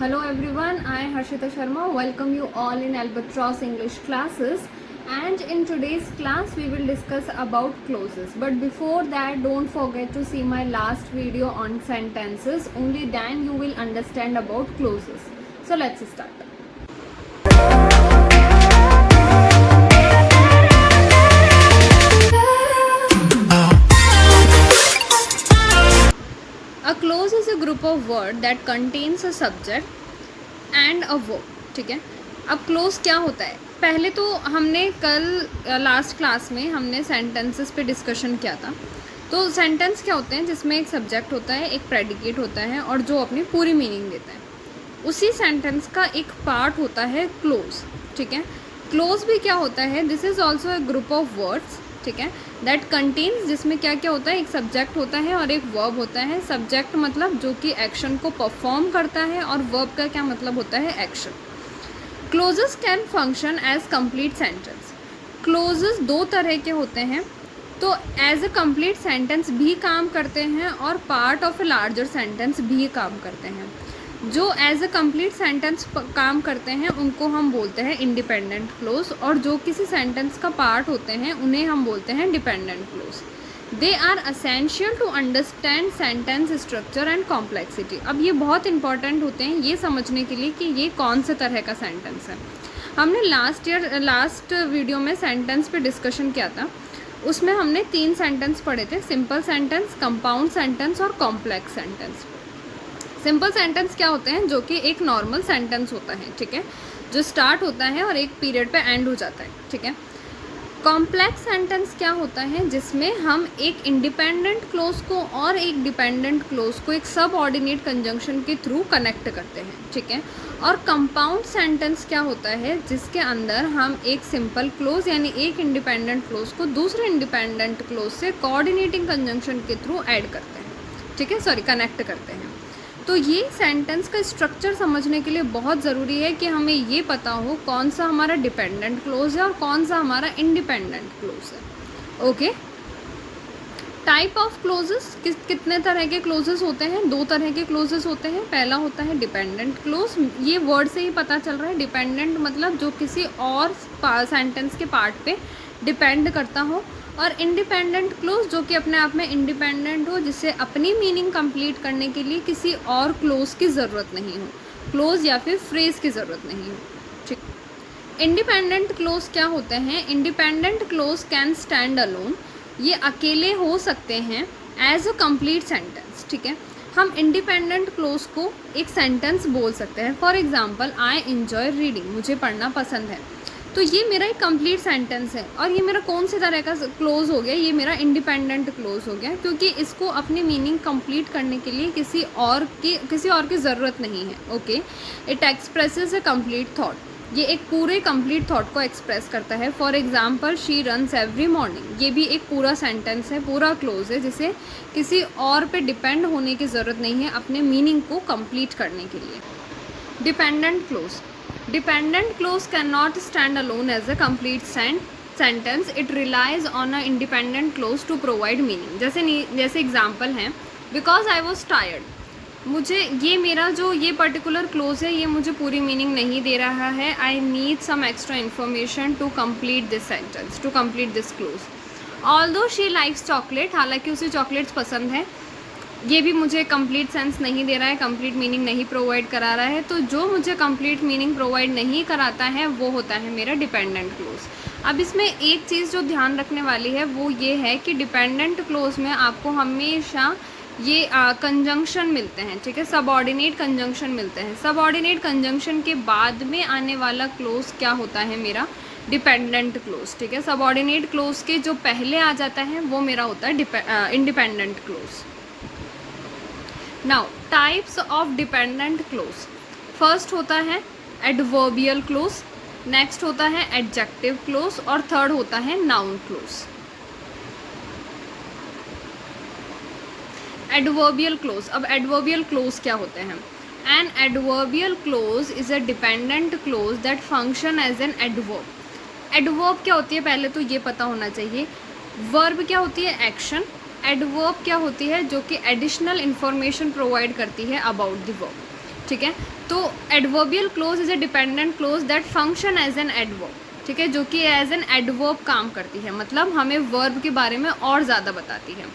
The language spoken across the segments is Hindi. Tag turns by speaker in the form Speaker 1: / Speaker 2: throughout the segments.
Speaker 1: Hello everyone, I Harshita Sharma welcome you all in Albatross English classes, and in today's class we will discuss about clauses. But before that, don't forget to see my last video on sentences, only then you will understand about clauses. So let's start. A clause is a group of word that contains a subject and a verb. ठीक है, अब क्लोज क्या होता है? पहले तो हमने कल लास्ट क्लास में हमने सेंटेंसेस पे डिस्कशन किया था. तो सेंटेंस क्या होते हैं? जिसमें एक सब्जेक्ट होता है, एक प्रेडिकेट होता है और जो अपनी पूरी मीनिंग देता है. उसी सेंटेंस का एक पार्ट होता है क्लोज. ठीक है, क्लोज भी क्या होता है? This is also a group of words. ठीक है, दैट कंटेन्स, जिसमें क्या क्या होता है? एक सब्जेक्ट होता है और एक वर्ब होता है. सब्जेक्ट मतलब जो कि एक्शन को परफॉर्म करता है, और वर्ब का क्या मतलब होता है? Action. Clauses can function as complete sentence. Clauses दो तरह के होते हैं. तो एज अ कंप्लीट सेंटेंस भी काम करते हैं और part of a larger sentence भी काम करते हैं. जो एज अ कंप्लीट सेंटेंस काम करते हैं उनको हम बोलते हैं इंडिपेंडेंट क्लोज, और जो किसी सेंटेंस का पार्ट होते हैं उन्हें हम बोलते हैं dependent clause. They are essential to understand sentence structure and complexity. अब ये बहुत इंपॉर्टेंट होते हैं ये समझने के लिए कि ये कौन से तरह का सेंटेंस है. हमने लास्ट वीडियो में सेंटेंस पे डिस्कशन किया था. उसमें हमने 3 सेंटेंस पढ़े थे: सिंपल सेंटेंस, कंपाउंड सेंटेंस और कॉम्प्लेक्स सेंटेंस. सिंपल सेंटेंस क्या होते हैं? जो कि एक नॉर्मल सेंटेंस होता है. ठीक है, जो स्टार्ट होता है और एक पीरियड पे एंड हो जाता है. ठीक है. कॉम्प्लेक्स सेंटेंस क्या होता है? जिसमें हम एक इंडिपेंडेंट क्लोज को और एक डिपेंडेंट क्लोज को एक सब ऑर्डिनेट कंजंक्शन के थ्रू कनेक्ट करते हैं. ठीक है. और कंपाउंड सेंटेंस क्या होता है? जिसके अंदर हम एक सिंपल क्लोज यानी एक इंडिपेंडेंट क्लोज को दूसरे इंडिपेंडेंट क्लोज से कोऑर्डिनेटिंग कंजंक्शन के थ्रू ऐड करते हैं. ठीक है, कनेक्ट करते हैं. तो ये सेंटेंस का स्ट्रक्चर समझने के लिए बहुत ज़रूरी है कि हमें ये पता हो कौन सा हमारा डिपेंडेंट क्लोज है और कौन सा हमारा इंडिपेंडेंट क्लोज है. ओके. टाइप ऑफ क्लोजेस, कितने तरह के क्लोजेस होते हैं? 2 तरह के क्लोजेस होते हैं. पहला होता है डिपेंडेंट क्लोज. ये वर्ड से ही पता चल रहा है. डिपेंडेंट मतलब जो किसी और सेंटेंस के पार्ट पे डिपेंड करता हो, और इंडिपेंडेंट क्लोज जो कि अपने आप में इंडिपेंडेंट हो, जिससे अपनी मीनिंग कंप्लीट करने के लिए किसी और क्लोज की ज़रूरत नहीं हो, क्लोज या फिर फ्रेज की ज़रूरत नहीं हो. ठीक. इंडिपेंडेंट क्लोज क्या होते हैं? Independent clause can stand alone. ये अकेले हो सकते हैं एज अ कंप्लीट सेंटेंस. ठीक है, हम इंडिपेंडेंट क्लोज को एक सेंटेंस बोल सकते हैं. For example, I enjoy reading. मुझे पढ़ना पसंद है. तो ये मेरा एक कंप्लीट सेंटेंस है, और ये मेरा कौन से तरह का क्लोज हो गया? ये मेरा इंडिपेंडेंट क्लोज हो गया, क्योंकि इसको अपनी मीनिंग कंप्लीट करने के लिए किसी और की ज़रूरत नहीं है. Okay. It expresses a complete thought. ये एक पूरे कंप्लीट थॉट को एक्सप्रेस करता है. For example, she runs every morning. ये भी एक पूरा सेंटेंस है, पूरा क्लोज है, जिसे किसी और पे डिपेंड होने की ज़रूरत नहीं है अपने मीनिंग को कंप्लीट करने के लिए. Dependent clause. Dependent clause cannot stand alone as a complete sentence. It relies on a independent clause to provide meaning. जैसे एग्जाम्पल हैं, बिकॉज आई वॉज टायर्ड. मुझे ये मेरा जो ये पर्टिकुलर क्लोज है ये मुझे पूरी मीनिंग नहीं दे रहा है. I need some extra information to complete this sentence, to complete this clause. Although she likes chocolate. हालांकि उसे चॉकलेट्स पसंद है. ये भी मुझे कंप्लीट सेंस नहीं दे रहा है, कंप्लीट मीनिंग नहीं प्रोवाइड करा रहा है. तो जो मुझे कंप्लीट मीनिंग प्रोवाइड नहीं कराता है वो होता है मेरा डिपेंडेंट क्लोज. अब इसमें एक चीज़ जो ध्यान रखने वाली है वो ये है कि डिपेंडेंट क्लोज में आपको हमेशा ये कंजंक्शन मिलते हैं. ठीक है, सबऑर्डिनेट कंजंक्शन मिलते हैं. सबऑर्डिनेट कंजंक्शन के बाद में आने वाला क्लोज क्या होता है? मेरा डिपेंडेंट क्लोज. ठीक है, सबऑर्डिनेट क्लोज के जो पहले आ जाता है वो मेरा होता है independent clause. Now types of dependent clause. First होता है एडवर्बियल क्लोज, नेक्स्ट होता है एडजेक्टिव क्लोज, और थर्ड होता है नाउन क्लोज. Adverbial clause. अब एडवर्बियल क्लोज क्या होते हैं? An adverbial clause is a dependent clause that function as an adverb. Adverb क्या होती है पहले तो ये पता होना चाहिए. वर्ब क्या होती है? एक्शन. एडवर्ब क्या होती है? जो कि एडिशनल इन्फॉर्मेशन प्रोवाइड करती है अबाउट द वर्ब. ठीक है। तो adverbial clause is a dependent clause that function as an adverb, ठीक है, जो कि एज एन एडवर्ब काम करती है, मतलब हमें वर्ब के बारे में और ज़्यादा बताती है।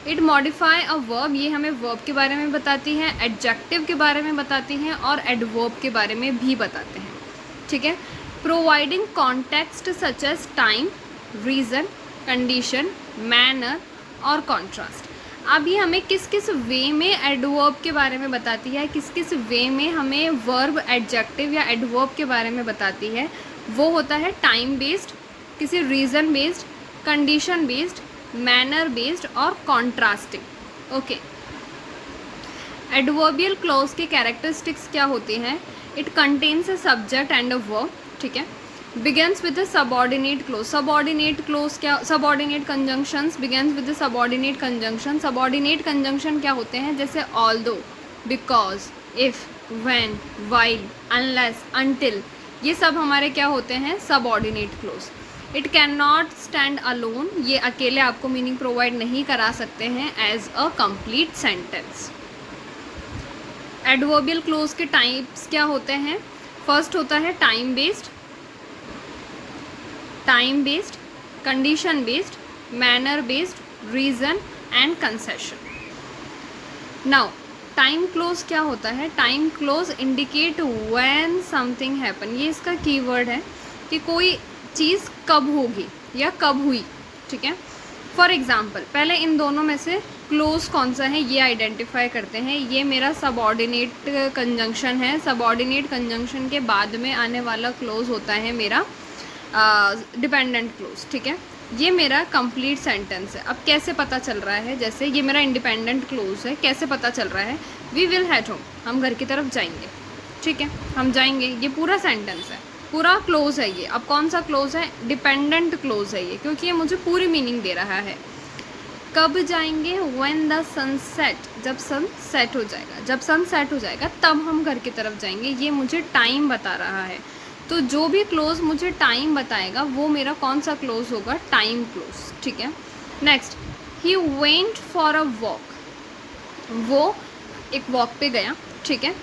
Speaker 1: इट मॉडिफाई अ वर्ब, ये हमें वर्ब के बारे में बताती है, एडजेक्टिव के बारे में बताती हैं और एडवर्ब के बारे में भी बताते हैं, ठीक है। Providing context such as time, reason, condition, manner और कॉन्ट्रास्ट। अब ये हमें किस किस वे में एडवर्ब के बारे में बताती है, किस किस वे में हमें वर्ब, एडजेक्टिव या एडवर्ब के बारे में बताती है। वो होता है टाइम बेस्ड, किसी reason based, condition based, manner based और कॉन्ट्रास्टिंग। ओके, एडवर्बियल क्लोज के कैरेक्टरिस्टिक्स क्या होती हैं? It contains a subject and a verb, ठीक है। Begins with the subordinate clause, subordinate clause क्या, subordinate conjunctions begins with the subordinate conjunction. Subordinate conjunction क्या होते हैं? जैसे although, because, if, when, while, unless, until, ये सब हमारे क्या होते हैं? Subordinate clause. It can not stand alone, ये अकेले आपको मीनिंग प्रोवाइड नहीं करा सकते हैं as a complete sentence. Adverbial clause के टाइप्स क्या होते हैं? फर्स्ट होता है time based, condition based, manner based, reason and concession. Now time clause क्या होता है? Time clause indicate when something happen, ये इसका कीवर्ड है कि कोई चीज़ कब होगी या कब हुई, ठीक है। फॉर एग्ज़ाम्पल, पहले इन दोनों में से क्लोज कौन सा है ये आइडेंटिफाई करते हैं। ये मेरा सबऑर्डिनेट कंजंक्शन है, सबऑर्डिनेट कंजंक्शन के बाद में आने वाला क्लोज होता है मेरा डिपेंडेंट क्लोज, ठीक है। ये मेरा कंप्लीट सेंटेंस है। अब कैसे पता चल रहा है? जैसे ये मेरा इंडिपेंडेंट क्लोज है, कैसे पता चल रहा है? वी विल हेड होम, हम घर की तरफ जाएंगे, ठीक है, हम जाएंगे, ये पूरा सेंटेंस है, पूरा क्लोज है ये। अब कौन सा क्लोज है? डिपेंडेंट क्लोज है ये, क्योंकि ये मुझे पूरी मीनिंग दे रहा है। कब जाएंगे? व्हेन द सन सेट, जब सन सेट हो जाएगा, जब सन सेट हो जाएगा तब हम घर की तरफ जाएंगे, ये मुझे टाइम बता रहा है। तो जो भी क्लोज मुझे टाइम बताएगा वो मेरा कौन सा क्लोज होगा? टाइम क्लोज, ठीक है। Next, he went for a walk, वो एक वॉक पे गया, ठीक है।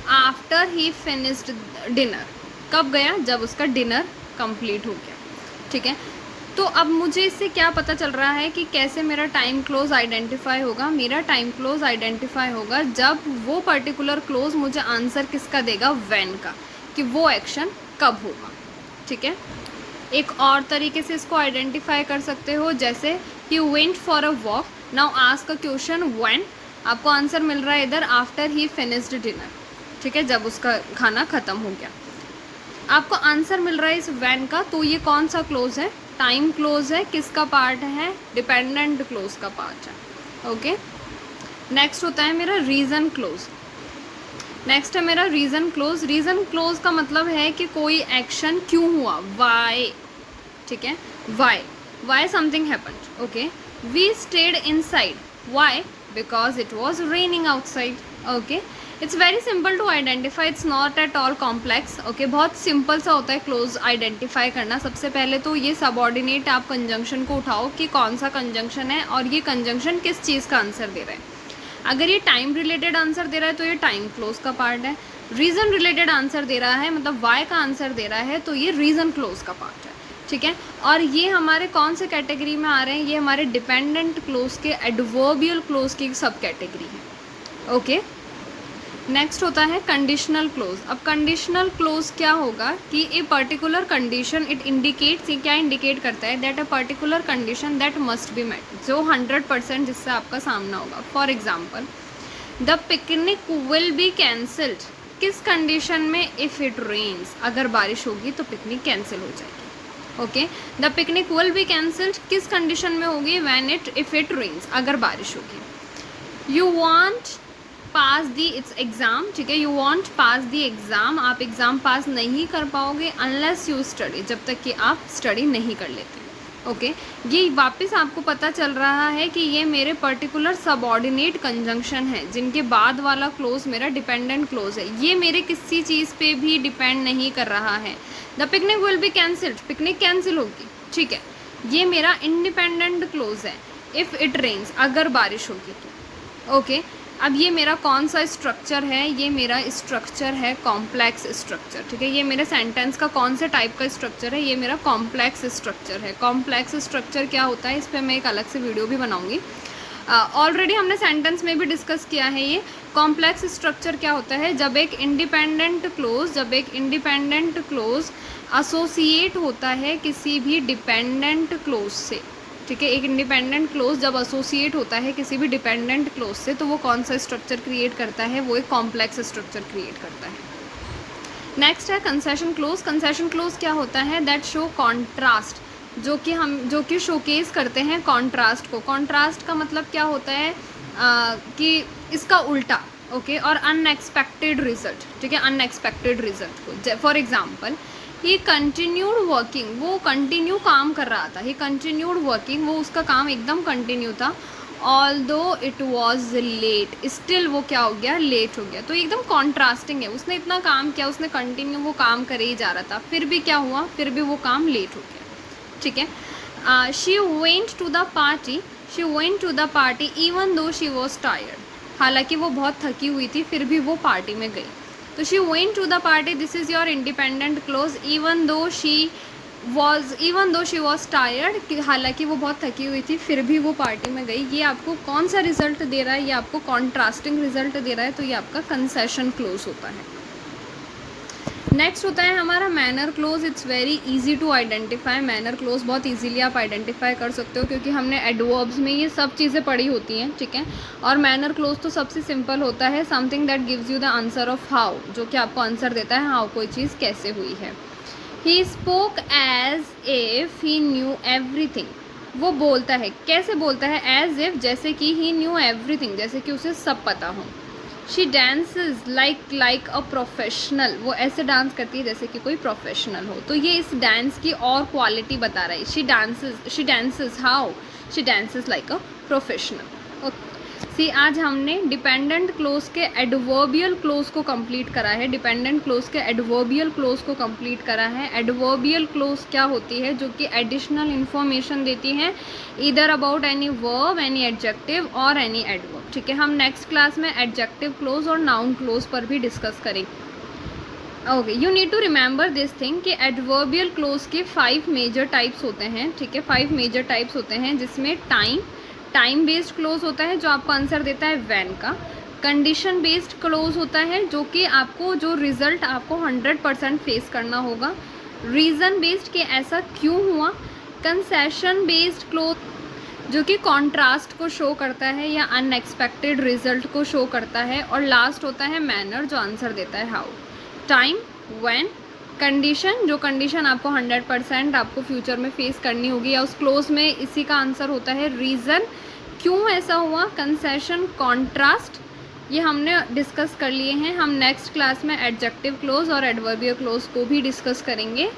Speaker 1: आफ्टर ही फिनिश्ड डिनर, कब गया? जब उसका डिनर कंप्लीट हो गया, ठीक है। तो अब मुझे इससे क्या पता चल रहा है कि कैसे मेरा टाइम क्लोज आइडेंटिफाई होगा? मेरा टाइम क्लोज आइडेंटिफाई होगा जब वो पर्टिकुलर क्लोज मुझे आंसर किसका देगा? व्हेन का, कि वो एक्शन कब होगा, ठीक है। एक और तरीके से इसको आइडेंटिफाई कर सकते हो, जैसे he went for a walk, now ask a question when, आपको आंसर मिल रहा है इधर आफ्टर ही फिनिश्ड डिनर, ठीक है, जब उसका खाना ख़त्म हो गया। आपको आंसर मिल रहा है इस व्हेन का, तो ये कौन सा क्लोज है? टाइम क्लोज है। किसका पार्ट है? डिपेंडेंट क्लोज का पार्ट है, ओके। नेक्स्ट होता है मेरा रीज़न क्लोज। नेक्स्ट है मेरा रीज़न क्लोज। रीज़न क्लोज का मतलब है कि कोई एक्शन क्यों हुआ, वाई, ठीक है, why something happened, okay. We stayed inside, why? Because it was raining outside, okay. It's very simple to identify, it's not at all complex, okay. बहुत सिंपल सा होता है क्लोज आइडेंटिफाई करना। सबसे पहले तो ये सबऑर्डिनेट आप कंजंक्शन को उठाओ कि कौन सा कंजंक्शन है और ये कंजंक्शन किस चीज़ का आंसर दे रहा है। अगर ये टाइम रिलेटेड आंसर दे रहा है तो ये टाइम क्लोज का पार्ट है। रीज़न रिलेटेड आंसर दे रहा है, मतलब वाई का आंसर दे रहा है, तो ये रीज़न क्लोज का पार्ट है, ठीक है। और ये हमारे कौन से कैटेगरी में आ रहे हैं? ये हमारे डिपेंडेंट क्लोज के एडवर्बियल क्लोज की सब कैटेगरी है, ओके। नेक्स्ट होता है कंडीशनल क्लोज। अब कंडीशनल क्लोज क्या होगा कि a particular condition, it indicates, ये क्या इंडिकेट करता है? That a particular condition that must be met, जो 100% जिससे आपका सामना होगा। For example, the picnic will be cancelled, किस कंडीशन में? इफ़ इट रेन्स, अगर बारिश होगी तो पिकनिक कैंसिल हो जाएगी, okay. The picnic will be cancelled किस कंडीशन में होगी? व्हेन इफ़ इट रेन्स, अगर बारिश होगी। You want pass the it's exam, ठीक है, you want pass the exam, आप एग्ज़ाम पास नहीं कर पाओगे अनलेस यू स्टडी, जब तक कि आप स्टडी नहीं कर लेते, ओके। ये वापस आपको पता चल रहा है कि ये मेरे पर्टिकुलर सबऑर्डिनेट कंजंक्शन है, जिनके बाद वाला क्लोज मेरा डिपेंडेंट क्लोज है। ये मेरे किसी चीज़ पे भी डिपेंड नहीं कर रहा है। The picnic will B cancelled, picnic cancel होगी, ठीक है, ये मेरा इंडिपेंडेंट क्लोज है। इफ़ इट रेन्स, अगर बारिश होगी तो, ओके। अब ये मेरा कौन सा स्ट्रक्चर है, ये मेरा स्ट्रक्चर है कॉम्प्लेक्स स्ट्रक्चर, ठीक है। ये मेरे सेंटेंस का कौन से टाइप का स्ट्रक्चर है, ये मेरा कॉम्प्लेक्स स्ट्रक्चर है। कॉम्प्लेक्स स्ट्रक्चर क्या होता है, इस पर मैं एक अलग से वीडियो भी बनाऊंगी। ऑलरेडी हमने सेंटेंस में भी डिस्कस किया है। ये कॉम्प्लेक्स स्ट्रक्चर क्या होता है, जब एक इंडिपेंडेंट क्लोज एसोसिएट होता है किसी भी डिपेंडेंट क्लोज से, ठीक है। एक इंडिपेंडेंट क्लोज जब एसोसिएट होता है किसी भी डिपेंडेंट क्लोज से, तो वो कौन सा स्ट्रक्चर क्रिएट करता है, वो एक कॉम्प्लेक्स स्ट्रक्चर क्रिएट करता है। नेक्स्ट है कंसेशन क्लोज। कंसेशन क्लोज क्या होता है, दैट शो कॉन्ट्रास्ट, जो कि शोकेस करते हैं कॉन्ट्रास्ट को। कॉन्ट्रास्ट का मतलब क्या होता है कि इसका उल्टा, ओके, और अनएक्सपेक्टेड रिजल्ट, ठीक है, अनएक्सपेक्टेड रिजल्ट को। For example, he continued working, वो कंटिन्यू काम कर रहा था, ही कंटिन्यूड वर्किंग, वो उसका काम एकदम कंटिन्यू था। Although it was late, still वो क्या हो गया, लेट हो गया। तो एकदम कॉन्ट्रास्टिंग है, उसने इतना काम किया, उसने कंटिन्यू वो काम करे ही जा रहा था, फिर भी क्या हुआ, फिर भी वो काम लेट हो गया, ठीक है। She went to the party even though she was tired, हालांकि वो बहुत थकी हुई थी, फिर भी वो पार्टी में गई। तो she went to the party, this is your independent clause. Even though she was tired, हालांकि वो बहुत थकी हुई थी, फिर भी वो पार्टी में गई। ये आपको कौन सा रिजल्ट दे रहा है, ये आपको कॉन्ट्रास्टिंग रिजल्ट दे रहा है, तो ये आपका कंसेशन क्लोज होता है। नेक्स्ट होता है हमारा manner clause. It's very easy to identify. Manner clause बहुत इजीली आप आइडेंटिफाई कर सकते हो, क्योंकि हमने एडवर्ब्स में ये सब चीज़ें पढ़ी होती हैं, ठीक है। और मैनर क्लोज तो सबसे सिंपल होता है, something that gives you the answer of how, जो कि आपको आंसर देता है हाउ कोई चीज़ कैसे हुई है। He spoke as if he knew everything, वो बोलता है, कैसे बोलता है, एज इफ, जैसे कि ही न्यू एवरीथिंग, जैसे कि उसे सब पता हो। She dances like a professional, वो ऐसे डांस करती है जैसे कि कोई प्रोफेशनल हो। तो ये इस डांस की और क्वालिटी बता रहा है। She dances how, she dances like a professional. See, आज हमने डिपेंडेंट क्लोज के एडवर्बियल क्लोज को कंप्लीट करा है। डिपेंडेंट क्लोज के एडवर्बियल क्लोज को कंप्लीट करा है। एडवर्बियल क्लोज क्या होती है, जो कि एडिशनल इन्फॉर्मेशन देती है, either about any verb, any adjective और एनी एडवर्ब, ठीक है। हम नेक्स्ट क्लास में एडजेक्टिव क्लोज और नाउन क्लोज पर भी डिस्कस करेंगे। Okay, you need to remember this thing कि एडवर्बियल क्लोज के 5 मेजर टाइप्स होते हैं, ठीक है। 5 मेजर टाइप्स होते हैं, जिसमें टाइम बेस्ड क्लोज होता है, जो आपको आंसर देता है व्हेन का। कंडीशन बेस्ड क्लोज होता है, जो कि आपको जो रिजल्ट आपको 100% फेस करना होगा। रीज़न बेस्ड कि ऐसा क्यों हुआ। कंसेशन बेस्ड क्लोज, जो कि कॉन्ट्रास्ट को शो करता है या अनएक्सपेक्टेड रिजल्ट को शो करता है। और लास्ट होता है मैनर, जो आंसर देता है हाउ। टाइम, व्हेन, कंडीशन, जो कंडीशन आपको 100% आपको फ्यूचर में फेस करनी होगी, या उस क्लोज में इसी का आंसर होता है रीज़न, क्यों ऐसा हुआ। कंसेशन, कॉन्ट्रास्ट, ये हमने डिस्कस कर लिए हैं। हम नेक्स्ट क्लास में एडजेक्टिव क्लोज और एडवर्बियल क्लोज को भी डिस्कस करेंगे।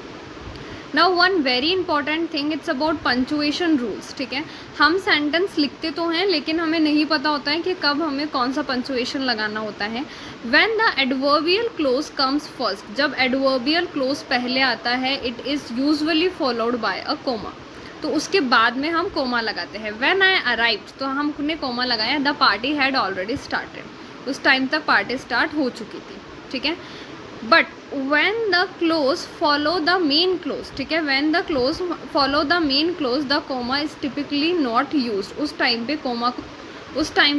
Speaker 1: Now one very important thing, it's about punctuation rules, ठीक है। हम सेंटेंस लिखते तो हैं, लेकिन हमें नहीं पता होता है कि कब हमें कौन सा पंचुएशन लगाना होता है। When the adverbial clause comes first, जब एडवर्बियल क्लोज पहले आता है, it is usually followed by a comma, तो उसके बाद में हम कोमा लगाते हैं। व्हेन आई अराइव्ड, तो हमने कोमा लगाया। The party had already started, उस टाइम तक पार्टी स्टार्ट हो चुकी थी, ठीक है। But when the clause follow the main clause, ठीक है, when the clause follow the main clause, the comma is typically not used। उस टाइम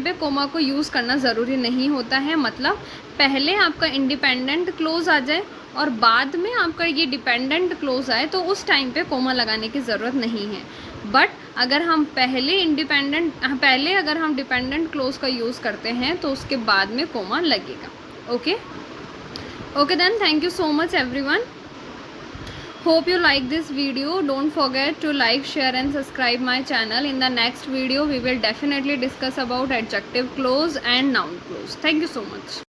Speaker 1: पे कोमा को यूज़ करना ज़रूरी नहीं होता है। मतलब पहले आपका इंडिपेंडेंट क्लोज आ जाए और बाद में आपका ये डिपेंडेंट क्लोज आए, तो उस टाइम पे कोमा लगाने की ज़रूरत नहीं है। बट अगर हम पहले अगर हम डिपेंडेंट क्लोज का यूज़ करते हैं, तो उसके बाद में कोमा लगेगा। Okay, then thank you so much everyone. Hope you like this video. Don't forget to like, share and subscribe my channel. In the next video we will definitely discuss about adjective clause and noun clause. Thank you so much.